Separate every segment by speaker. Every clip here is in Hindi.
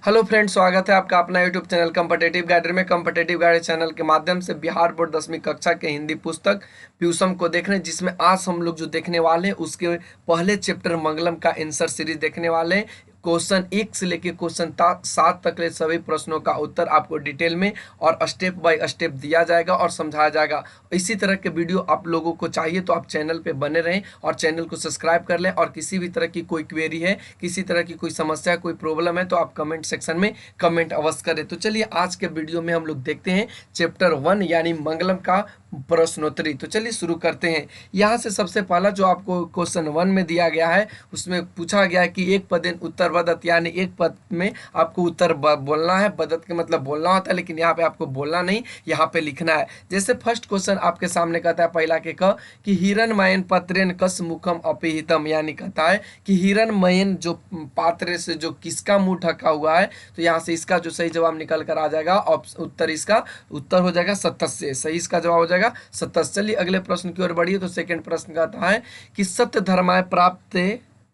Speaker 1: हेलो फ्रेंड्स, स्वागत है आपका अपना यूट्यूब चैनल कॉम्पिटिटिव गाइडर में। कॉम्पिटिटिव गाइडर चैनल के माध्यम से बिहार बोर्ड 10वीं कक्षा के हिंदी पुस्तक प्यूसम को देख रहे हैं, जिसमें आज हम लोग जो देखने वाले हैं उसके पहले चैप्टर मंगलम का आंसर सीरीज देखने वाले हैं। क्वेश्चन 1 से लेकर क्वेश्चन 7 तक ले सभी प्रश्नों का उत्तर आपको डिटेल में और स्टेप बाय स्टेप दिया जाएगा और समझाया जाएगा। इसी तरह के वीडियो आप लोगों को चाहिए तो आप चैनल पे बने रहें और चैनल को सब्सक्राइब कर लें। और किसी भी तरह की कोई क्वेरी है, किसी तरह की कोई समस्या, कोई प्रॉब्लम है तो आप कमेंट सेक्शन में कमेंट अवश्य करें। तो चलिए आज के वीडियो में हम लोग देखते हैं चैप्टर 1 यानी मंगलम का प्रश्नोत्तरी। तो चलिए शुरू करते हैं। यहाँ से सबसे पहला जो आपको क्वेश्चन 1 में दिया गया है उसमें पूछा गया है कि एक पदेन उत्तर बदत, यानी एक पद में आपको उत्तर बोलना है। बदत के मतलब बोलना होता है, लेकिन यहाँ पे आपको बोलना नहीं, यहाँ पे लिखना है। जैसे फर्स्ट क्वेश्चन आपके सामने कहता है पहला के क कि हिरणमयन पत्रेन कस मुखम अपिहितम, यानी कहता है कि हिरणमयन जो पात्र से जो किसका मुंह ढका हुआ है। तो यहाँ से इसका जो सही जवाब निकल कर आ जाएगा, उत्तर इसका उत्तर हो जाएगा सत्स्य। सही इसका जवाब हो जाएगा सत्स्य। चलिए अगले प्रश्न की ओर बढ़िए। तो सेकंड प्रश्न कहता है कि सत्य धर्माय प्राप्त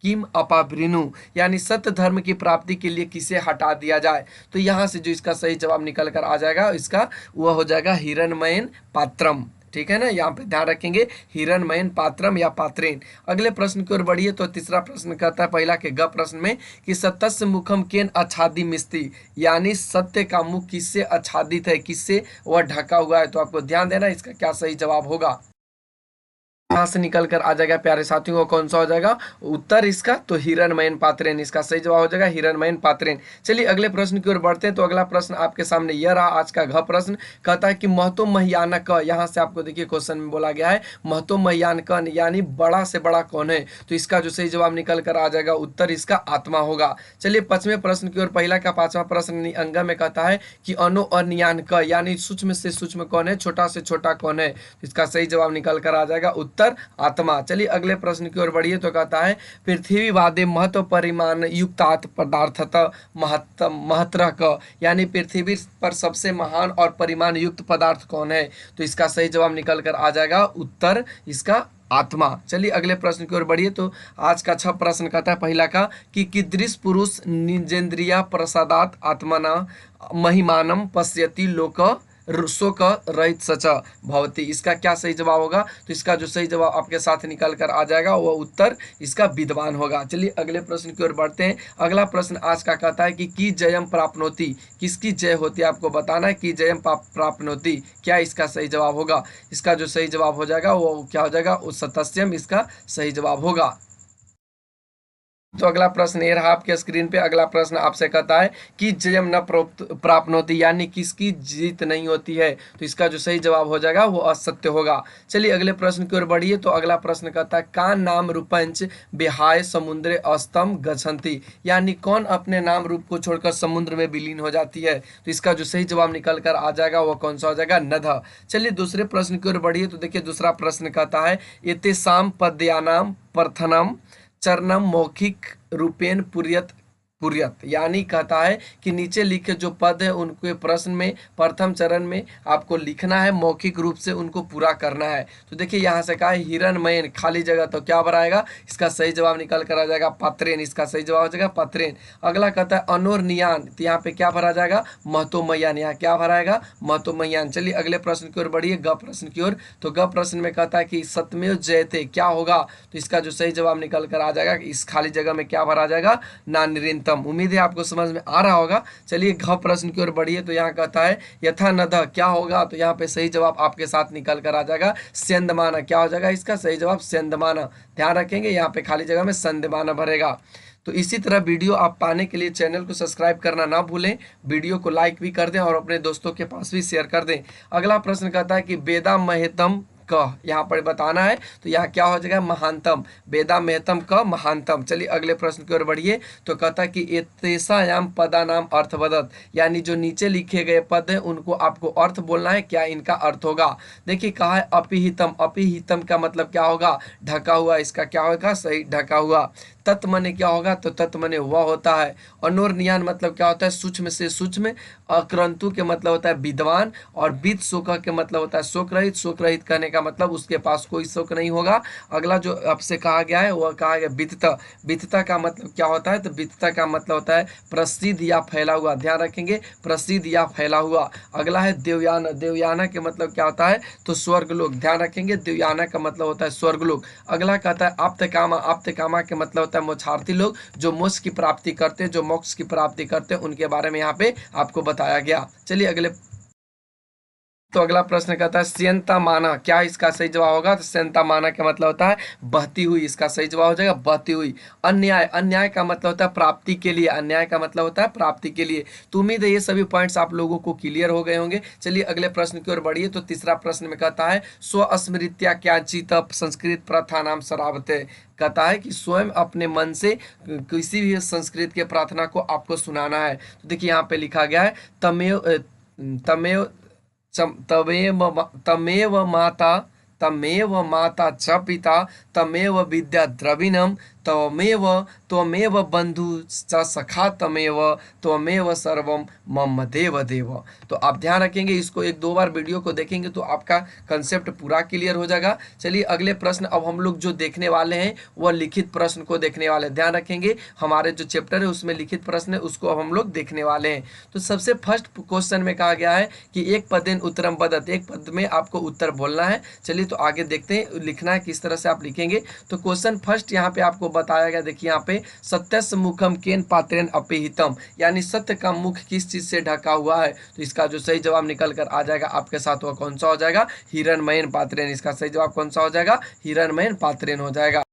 Speaker 1: किम अपावृणु, यानी सत्य धर्म की प्राप्ति के लिए किसे हटा दिया जाए। तो यहाँ से जो इसका सही जवाब निकल कर आ जाएगा इसका वह हो जाएगा हिरणमयन पात्रम। ठीक है ना, यहाँ पे ध्यान रखेंगे हिरणमयन पात्रम या पात्रेन। अगले प्रश्न की ओर बढ़िए। तो तीसरा प्रश्न कहता है पहला के ग प्रश्न में कि सत्यस्य मुखम केन आच्छादी मिस्ती, यानी सत्य का मुख किससे आच्छादित है, किससे वह ढका हुआ है। तो आपको ध्यान देना इसका क्या सही जवाब होगा। यहाँ से निकल कर आ जाएगा प्यारे साथियों को कौन सा हो जाएगा उत्तर इसका, तो हिरणमयन पात्रेन इसका सही जवाब हो जाएगा हिरणमयन पात्रेन। चलिए अगले प्रश्न की ओर बढ़ते हैं। तो अगला प्रश्न आपके सामने यह रहा आज का घ प्रश्न। कहता है कि महतो महियानक, यहाँ से आपको देखिए क्वेश्चन में बोला गया है महतो महियानक यानी बड़ा से बड़ा कौन है। तो इसका जो सही जवाब निकल कर आ जाएगा उत्तर इसका आत्मा होगा। चलिए पांचवें प्रश्न की ओर पहला का पांचवा प्रश्न अंग में कहता है कि अनो अनियानक, यानी सूक्ष्म से सूक्ष्म कौन है, छोटा से छोटा कौन है। तो इसका सही जवाब निकल कर आ जाएगा उत्तर आत्मा। चलिए अगले प्रश्न की ओर बढ़िए। तो कहता है पृथ्वीवादे महत्व परिमाण युक्तात् पदार्थत महत्र क, यानी पृथ्वी पर सबसे महान और परिमाण युक्त पदार्थ कौन है। तो इसका सही जवाब निकल कर आ जाएगा उत्तर इसका आत्मा। चलिए अगले प्रश्न की ओर बढ़िए। तो आज का 6 प्रश्न कहता है पहला का कि कीदृश पुरुष निजेंद्रिया प्रसादात आत्मना महिमानम पश्यति लोक शोक रहित सच भवती, इसका क्या सही जवाब होगा। तो इसका जो सही जवाब आपके साथ निकल कर आ जाएगा वह उत्तर इसका विद्वान होगा। चलिए अगले प्रश्न की ओर बढ़ते हैं। अगला प्रश्न आज का कहता है कि जयम प्राप्नोति, किसकी जय होती है आपको बताना है। कि जयम प्राप्नोति क्या इसका सही जवाब होगा। इसका जो सही जवाब हो जाएगा वो क्या हो जाएगा सतस्यम इसका सही जवाब होगा। तो अगला प्रश्न ये रहा आपके स्क्रीन पे। अगला प्रश्न आपसे कहता है कि जयम न प्राप्नोति, यानी किसकी जीत नहीं होती है। तो इसका जो सही जवाब हो जाएगा वो असत्य होगा। चलिए अगले प्रश्न की ओर बढ़िए। तो अगला प्रश्न कहता है का नाम रूपंच विहाय समुद्र अस्तम गच्छन्ति, यानी कौन अपने नाम रूप को छोड़कर समुद्र में विलीन हो जाती है। तो इसका जो सही जवाब निकल कर आ जाएगा वह कौन सा हो जाएगा नध। चलिए दूसरे प्रश्न की ओर बढ़िए। तो देखिए दूसरा प्रश्न कहता है एतेषां पद्यानां प्रथनम चरणम मौखिक रूपेण पुर्यत पुर्यत, यानी कहता है कि नीचे लिखे जो पद है उनके प्रश्न में प्रथम चरण में आपको लिखना है, मौखिक रूप से उनको पूरा करना है। तो देखिए यहाँ से कहा है हिरणमयन खाली जगह, तो क्या भराएगा इसका सही जवाब निकल कर आ जाएगा पात्रेन, इसका सही जवाब हो जाएगा पात्रेन। अगला कहता है अनोरनियान, तो यहाँ पे क्या भरा जाएगा महतोमयान, यहाँ क्या भराएगा महतोमयान। चलिए अगले प्रश्न की ओर बढ़िए ग प्रश्न की ओर। तो ग प्रश्न में कहता है कि सत्यमेव जयते क्या होगा। तो इसका जो सही जवाब निकल कर आ जाएगा इस खाली जगह में क्या भरा जाएगा नानिरिंत। उम्मीद है आपको समझ में आ रहा होगा। चलिए घ प्रश्न की ओर बढ़िए। तो यहाँ कहता है यथा नद क्या होगा। तो यहाँ पे सही जवाब आपके साथ निकल कर आ जाएगा सेंदमाना, क्या हो जाएगा इसका सही जवाब सेंदमाना। ध्यान रखेंगे यहाँ पे खाली जगह में संदमाना भरेगा। तो इसी तरह वीडियो आप पाने के लिए चैनल को सब्सक्राइब करना ना भूलें, वीडियो को लाइक भी कर दें और अपने दोस्तों के पास भी शेयर कर दें। अगला प्रश्न कहता है कि वेदा महतम क, यहाँ पर बताना है। तो यहाँ क्या हो जाएगा महानतम, वेदा महतम क महानतम। चलिए अगले प्रश्न की ओर बढ़िए। तो कहता है कि एतेषां पदानाम अर्थवदत, यानी जो नीचे लिखे गए पद हैं उनको आपको अर्थ बोलना है, क्या इनका अर्थ होगा। देखिए कहा है अपिहितम, अपिहितम का मतलब क्या होगा ढका हुआ, इसका क्या होगा सही ढका हुआ। तत् मने क्या होगा, तो तत् मने वह होता है। अनोरनियान मतलब क्या होता है सूक्ष्म से सूक्ष्म। अक्रंतु के मतलब होता है विद्वान। और विद शोक के मतलब होता है शोक रहित। शोक रहित कहने का का मतलब उसके पास कोई सुख नहीं होगा। अगला जो आपसे कहा गया है वह कहा गया वित्तता। वित्तता का मतलब क्या होता है, तो वित्तता का मतलब होता है प्रसिद्ध या फैला हुआ, ध्यान रखेंगे, प्रसिद्ध या फैला हुआ। अगला है देवयाना। देवयाना के मतलब क्या होता है, तो स्वर्गलोक, ध्यान रखेंगे, देवयाना का मतलब होता है स्वर्गलोक। अगला कहता है आप्तकामा। आप्तकामा के मतलब होता है मोक्षार्थी लोग, जो मोक्ष की प्राप्ति करते हैं, जो मोक्ष की प्राप्ति करते हैं, उनके बारे में यहाँ पे आपको बताया गया। चलिए अगले, तो अगला प्रश्न कहता है स्यंता माना, क्या इसका सही जवाब होगा, तो स्यंता माना का मतलब होता है बहती हुई, इसका सही जवाब हो जाएगा बहती हुई। अन्याय, अन्याय का मतलब होता है प्राप्ति के लिए, अन्याय का मतलब होता है प्राप्ति के लिए। तो उम्मीद है ये सभी पॉइंट्स आप लोगों को क्लियर हो गए होंगे। चलिए अगले प्रश्न की ओर बढ़िए। तो तीसरा प्रश्न में कहता है स्वस्मृत्या क्या चित संस्कृत प्रथा नाम शराबते। कहता है कि स्वयं अपने मन से किसी भी संस्कृत के प्रार्थना को आपको सुनाना है। तो देखिए यहाँ पे लिखा गया है तमेव तमेव माता च पिता तमेव विद्या द्रविणम त्वमेव त्वमेव बंधु च सखा तमेव त्वमेव सर्वम मम देव देव। तो आप ध्यान रखेंगे, इसको एक दो बार वीडियो को देखेंगे तो आपका कंसेप्ट पूरा क्लियर हो जाएगा। चलिए अगले प्रश्न अब हम लोग जो देखने वाले हैं वह लिखित प्रश्न को देखने वाले हैं। ध्यान रखेंगे हमारे जो चैप्टर है उसमें लिखित प्रश्न है, उसको अब हम लोग देखने वाले हैं। तो सबसे फर्स्ट क्वेश्चन में कहा गया है कि एक पदेन उत्तरम वदत, एक पद में आपको उत्तर बोलना है। चलिए तो आगे देखते हैं लिखना है किस तरह से आप लिखेंगे। तो क्वेश्चन फर्स्ट यहाँ पे आपको बताया गया, देखिए यहाँ पे सत्यस्य मुखम केन पात्रेन अपिहितम, यानी सत्य का मुख किस चीज से ढका हुआ है। तो इसका जो सही जवाब निकल कर आ जाएगा आपके साथ वह कौन सा हो जाएगा, हिरणमयन पात्रेन। इसका सही जवाब कौन सा हो जाएगा, हिरणमयन पात्रेन हो जाएगा।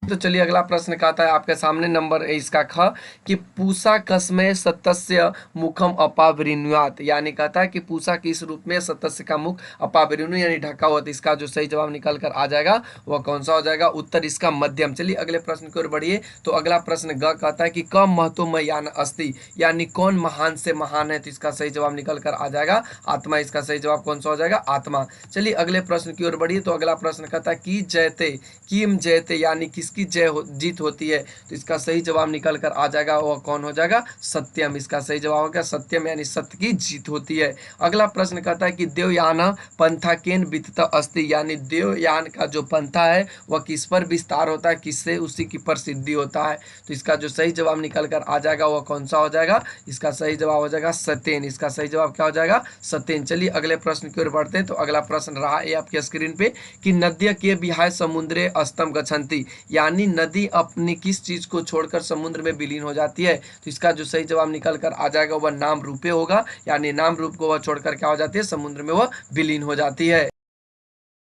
Speaker 1: तो चलिए अगला प्रश्न कहता है आपके सामने नंबर इसका ख कि पूषा कस्मय सतस्य मुखम अपावृणुयात, यानी कहता है कि पूषा किस रूप में सतस्य का मुख अपावृणु यानी ढका हुआ। तो इसका जो सही जवाब निकल कर आ जाएगा वह कौन सा हो जाएगा, उत्तर इसका मध्यम। चलिए अगले प्रश्न की ओर बढ़िए। तो अगला प्रश्न ग कहता है कि कम महत्वमय यान अस्ति, यानी कौन महान से महान है। तो इसका सही जवाब निकल कर आ जाएगा आत्मा। इसका सही जवाब कौन सा हो जाएगा, आत्मा। चलिए अगले प्रश्न की ओर बढ़िए। तो अगला प्रश्न कहता है कि जयते किम जयते, यानी किसकी जीत होती है। तो इसका सही जवाब निकल कर आ जाएगा वह कौन हो जाएगा, सत्यम। इसका सही जवाब हो गया सत्यम, यानी सत्य की जीत होती है। अगला प्रश्न कहता है कि देवयान पंथा केन वित्त अस्ति, यानी देवयान का जो पंथा है वह किस पर विस्तार होता है, किससे उसी की प्रसिद्धि होता है। तो इसका जो सही जवाब निकल कर आ जाएगा वह कौन सा हो जाएगा, इसका सही जवाब हो जाएगा सत्यन। इसका सही जवाब क्या हो जाएगा, सत्यन। चलिए अगले प्रश्न की ओर बढ़ते हैं। तो अगला प्रश्न रहा है आपके स्क्रीन पे कि नद्य के विहाय समुद्रे अस्तम गच्छन्ति, यानी नदी अपनी किस चीज को छोड़कर समुद्र में विलीन हो जाती है। तो इसका जो सही जवाब निकल कर आ जाएगा वह नाम रूपे होगा, यानी नाम रूप को वह छोड़कर क्या हो जाती है, समुद्र में वह विलीन हो जाती है।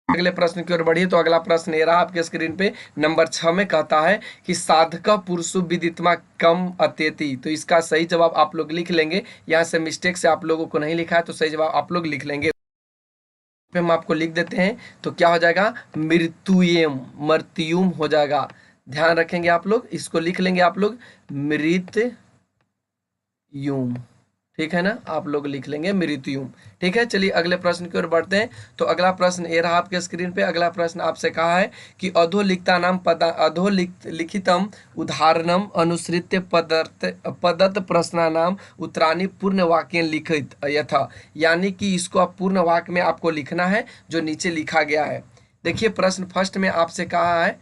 Speaker 1: अगले प्रश्न की ओर बढ़िए। तो अगला प्रश्न ये रहा आपके स्क्रीन पे नंबर 6 में कहता है कि साधका पुरुषु विदित्मा कम अत्यति। तो इसका सही जवाब आप लोग लिख लेंगे, यहाँ से मिस्टेक से आप लोगों को नहीं लिखा है तो सही जवाब आप लोग लिख लेंगे। पे हम आपको लिख देते हैं तो क्या हो जाएगा, मृत्युयम, मृत्युम हो जाएगा। ध्यान रखेंगे आप लोग, इसको लिख लेंगे आप लोग मृत्युम, ठीक है ना, आप लोग लिख लेंगे मृत्युम, ठीक है। चलिए अगले प्रश्न की ओर बढ़ते हैं। तो अगला प्रश्न ये रहा आपके स्क्रीन पे। अगला प्रश्न आपसे कहा है कि अधोलिखिता नाम अधोलिखितम उदाहरणम अनुसृत्य पदत प्रश्नानाम उत्तराणी पूर्ण वाक्य लिखित यथा, यानी कि इसको आप पूर्ण वाक्य में आपको लिखना है जो नीचे लिखा गया है। देखिए प्रश्न फर्स्ट में आपसे कहा है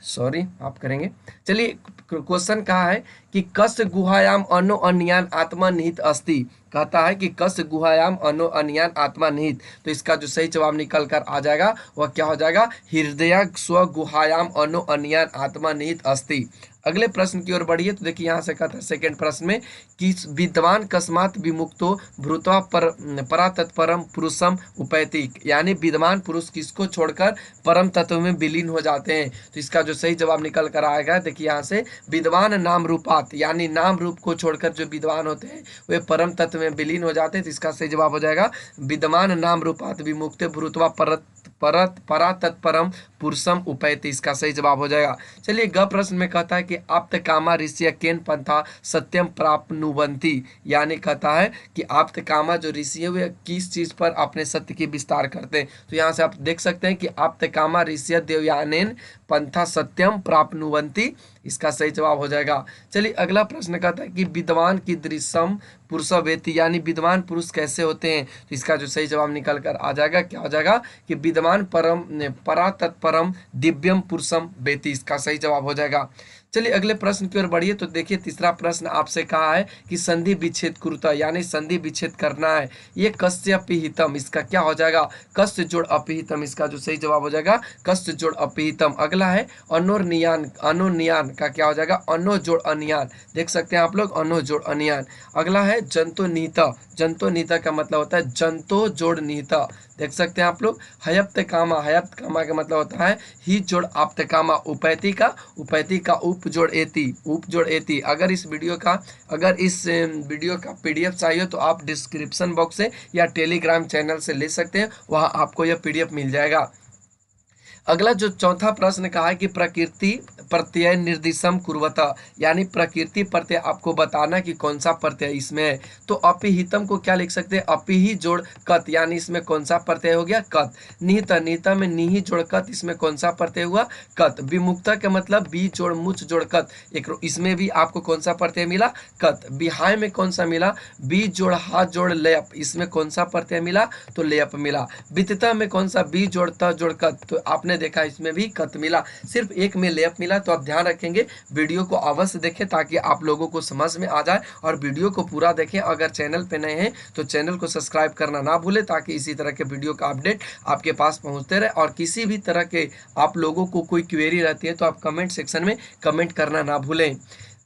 Speaker 1: सॉरी आप करेंगे। चलिए क्वेश्चन कहा है कि कस गुहायाम अनो अन्यान आत्मा निहित अस्ति, कहता है कि कस गुहायाम अनो अन्यान आत्मा निहित। तो इसका जो सही जवाब निकल कर आ जाएगा वह क्या हो जाएगा, हृदय स्व गुहायाम अनो अन्यान आत्मा निहित अस्ति। अगले प्रश्न की ओर बढ़िए। तो देखिए यहाँ से कहता है सेकंड प्रश्न में कि विद्वान कस्मात विमुक्तो भूत्वा परा तत्परम पुरुषम उपैति, यानी विद्वान पुरुष किसको छोड़कर परम तत्व में विलीन हो जाते हैं। तो इसका जो सही जवाब निकल कर आएगा, देखिए यहाँ से विद्वान नाम रूपात, यानी नाम रूप को छोड़कर जो विद्वान होते हैं वे परम तत्व में विलीन हो जाते हैं। तो इसका सही जवाब हो जाएगा विद्वान नाम रूपात विमुक्त भूत्वा परा तत्परम पुरुषम उपैति। इसका सही जवाब हो जाएगा। चलिए ग प्रश्न में कहता है कि आप्त कामा ऋषि केन पंथा सत्यम प्राप्नुवंती, यानी कहता है कि आप्त कामा जो ऋषि है वे किस चीज पर अपने सत्य की विस्तार करते हैं। तो यहाँ से आप देख सकते हैं कि आप्त कामा ऋषि देवयानेन पंथा सत्यम प्राप्नुवन्ति, इसका सही जवाब हो जाएगा। चलिए अगला प्रश्न कहता है कि विद्वान की दृश्यम पुरुष वेति, यानी विद्वान पुरुष कैसे होते हैं, तो इसका जो सही जवाब निकल कर आ जाएगा क्या हो जाएगा कि विद्वान परम परा तत्परम दिव्यम पुरुषम वेति, इसका सही जवाब हो जाएगा। चलिए अगले प्रश्न की ओर बढ़िए, तो देखिए तीसरा प्रश्न आपसे कहा है कि संधि विच्छेद कुरुता, यानी संधि विच्छेद करना है, ये कस्य अपिहितम, इसका क्या हो जाएगा कस्य जोड़ अपिहितम, इसका जो सही जवाब हो जाएगा कस्य जोड़ अपिहितम। अगला है अनोर्नियान, अनोनियान का क्या हो जाएगा अनो जोड़ अनियान, देख सकते हैं आप लोग अनो जोड़ अनियान। अगला है जंतु निहिता, जंतु निहिता का मतलब होता है जंतो जोड़ निहिता, देख सकते हैं आप लोग। हयप्त कामा, हयप्त कामा का मतलब होता है ही जोड़ आप्त कामा, उपैती का उप जोड़ एति, उप जोड़ एति। अगर इस वीडियो का पीडीएफ चाहिए तो आप डिस्क्रिप्शन बॉक्स से या टेलीग्राम चैनल से ले सकते हैं, वहां आपको यह पीडीएफ मिल जाएगा। अगला जो चौथा प्रश्न कहा है कि प्रकृति प्रत्यय निर्दिशम कुर्वता, यानी प्रकृति प्रत्यय आपको बताना कि कौन सा प्रत्यय इसमें है, तो अपिहितम को क्या लिख सकते हैं अपिहि जोड़ कत, यानी इसमें कौन सा प्रत्यय हो गया कत। निहिता, निहिता में निहि जोड़ कत, इसमें कौन सा प्रत्यय हुआ कत। विमुक्ता का मतलब बी जोड़ मुच जोड़ कत, एक इसमें भी आपको कौन सा प्रत्यय मिला कत। बिहाय में कौन सा मिला बी जोड़ हा जोड़ लयप, इसमें कौन सा प्रत्यय मिला तो लयप मिला। वितता में कौन सा बी जोड़ त जोड़ कत, तो आपने देखा इसमें भी कत मिला, सिर्फ एक में लेप मिला। तो आप ध्यान रखेंगे, वीडियो को अवश्य देखें ताकि आप लोगों को समझ में आ जाए, और वीडियो को पूरा देखें। अगर चैनल पे नए हैं तो चैनल को सब्सक्राइब करना ना भूलें, ताकि इसी तरह के वीडियो का अपडेट आपके पास पहुंचते रहे। और किसी भी तरह के आप लोगों को कोई क्वेरी रहती है तो आप कमेंट सेक्शन में कमेंट करना ना भूलें।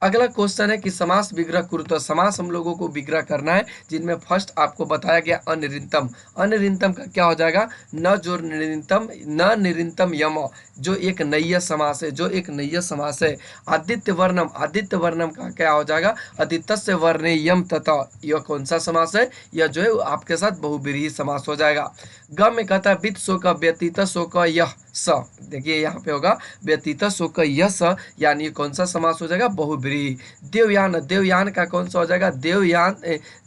Speaker 1: अगला क्वेश्चन है कि समास विग्रह कुरुता, समास हम लोगों को विग्रह करना है, जिनमें फर्स्ट आपको बताया गया अनिरिंतम। अनिरिंतम का क्या हो जाएगा न जो निरिंतम, न निरिंतम यम, जो एक नैय समास है, जो एक नैय समास है। आदित्य वर्णम, आदित्य वर्णम का क्या हो जाएगा आदित्य वर्णे यम तथा, यह कौन सा समास है, यह जो है आपके साथ बहुब्रीहि समास हो जाएगा। ग में कहता है वित्त शोक व्यतीत शोक यह स, देखिए यहाँ पे होगा व्यतीत शोक यह स, यानी कौन सा समास हो जाएगा बहुब्रीहि। देवयान, देवयान का कौन सा हो जाएगा देवयान,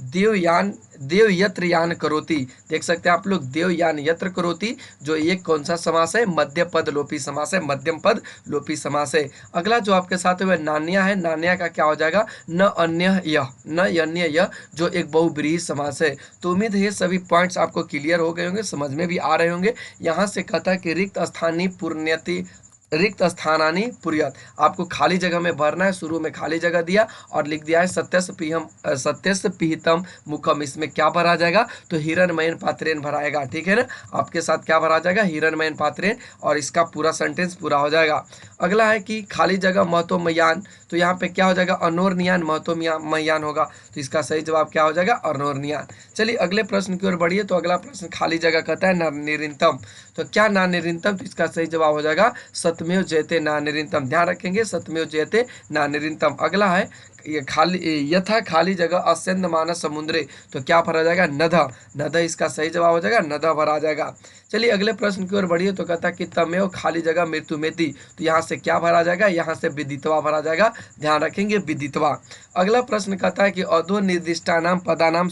Speaker 1: देवयान देव यत्र यान करोति, देख सकते हैं आप लोग देवयान यत्र करोति, जो एक कौन सा समास है मध्य पद लोपी समास है, मध्यम पद लोपी समास है। अगला जो आपके साथ हुआ नान्या है, नान्या का क्या हो जाएगा न अन्य यह, न अन्य यह, जो एक बहुब्रीहि समास है। तो उम्मीद है सभी पॉइंट्स आपको क्लियर हो गए होंगे, समझ में भी आ रहे होंगे। यहाँ से कहता है कि रिक्त स्थानी पुण्यति, रिक्त स्थानानि पुर्यत, आपको खाली जगह में भरना है। शुरू में खाली जगह दिया और लिख दिया है सत्यस्य पिहितम मुखम, इसमें क्या भरा जाएगा तो हिरणमयन पात्रेन भराएगा, ठीक है ना। आपके साथ क्या भरा जाएगा हिरणमयन पात्रेन, और इसका पूरा सेंटेंस पूरा हो जाएगा। अगला है कि खाली जगह महतोमयान, तो यहाँ पे क्या हो जाएगा अनोरनियान महतोमयान होगा, तो इसका सही जवाब क्या हो जाएगा अनोरनियान। चलिए अगले प्रश्न की ओर बढ़िए, तो अगला प्रश्न खाली जगह कहता है नानिरिंतम, तो क्या नानिरिंतम, तो इसका सही जवाब हो जाएगा सत्यमेव जयते नानिरिंतम। ध्यान रखेंगे सत्यमेव जयते नानिरिंतम। अगला है ये खाली यथा खाली जगह अस्यंद मानस समुद्रे, तो क्या भरा जाएगा नध, नध इसका सही जवाब हो जाएगा नध भरा जाएगा। चलिए अगले प्रश्न की ओर बढ़िए, तो कहता है कि तमेव खाली जगह मृत्यु मेति, तो यहाँ से क्या भरा जाएगा यहाँ से विदित्वा भरा जाएगा, ध्यान रखेंगे विदित्वा। अगला प्रश्न कहता है कि अधो निर्दिष्टानाम पदानाम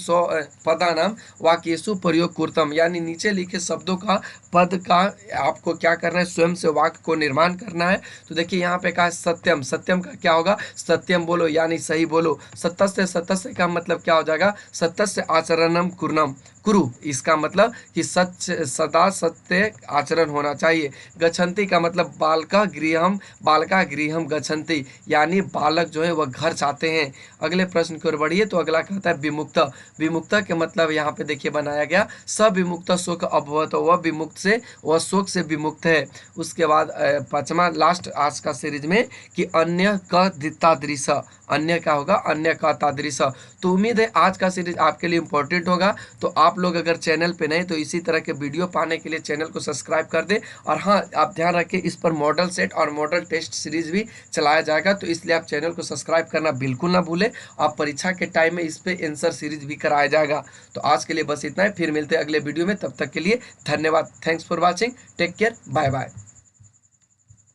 Speaker 1: पदानाम वाक्येषु प्रयोग कुर्तम, यानी नीचे लिखे शब्दों का पद का आपको क्या करना है स्वयं से वाक्य को निर्माण करना है। तो देखिए यहाँ पे कहा सत्यम, सत्यम का क्या होगा सत्यम बोलो, यानी सही बोलो। सत्यस्य, सत्यस्य का मतलब क्या हो जाएगा सत्यस्य आचरणम कुर्नम कुरु, इसका मतलब कि सत्य सदा सत्य आचरण होना चाहिए। गच्छन्ति का मतलब बालका गृहम गच्छन्ति, यानी बालक जो है वह घर जाते हैं। अगले प्रश्न की ओर बढ़िए, तो अगला कहता है विमुक्त, विमुक्त के मतलब यहाँ पे देखिए बनाया गया सविमुक्त शोक अभवत, वह विमुक्त से वह शोक से विमुक्त है। उसके बाद पांचवा लास्ट आज का सीरीज में कि अन्य का तादृश, अन्य क्या होगा अन्य का तादृश। तो उम्मीद है आज का सीरीज आपके लिए इंपॉर्टेंट होगा। तो आप लोग अगर चैनल पे नए तो इसी तरह के वीडियो पाने के लिए चैनल को सब्सक्राइब कर दें। और हाँ आप ध्यान रखें इस पर मॉडल सेट और मॉडल टेस्ट सीरीज भी चलाया जाएगा, तो इसलिए आप चैनल को सब्सक्राइब करना बिल्कुल ना भूलें। आप परीक्षा के टाइम में इस पे आंसर सीरीज भी कराया जाएगा। तो आज के लिए बस इतना है, फिर मिलते हैं अगले वीडियो में, तब तक के लिए धन्यवाद। Thanks for watching, take care, bye bye.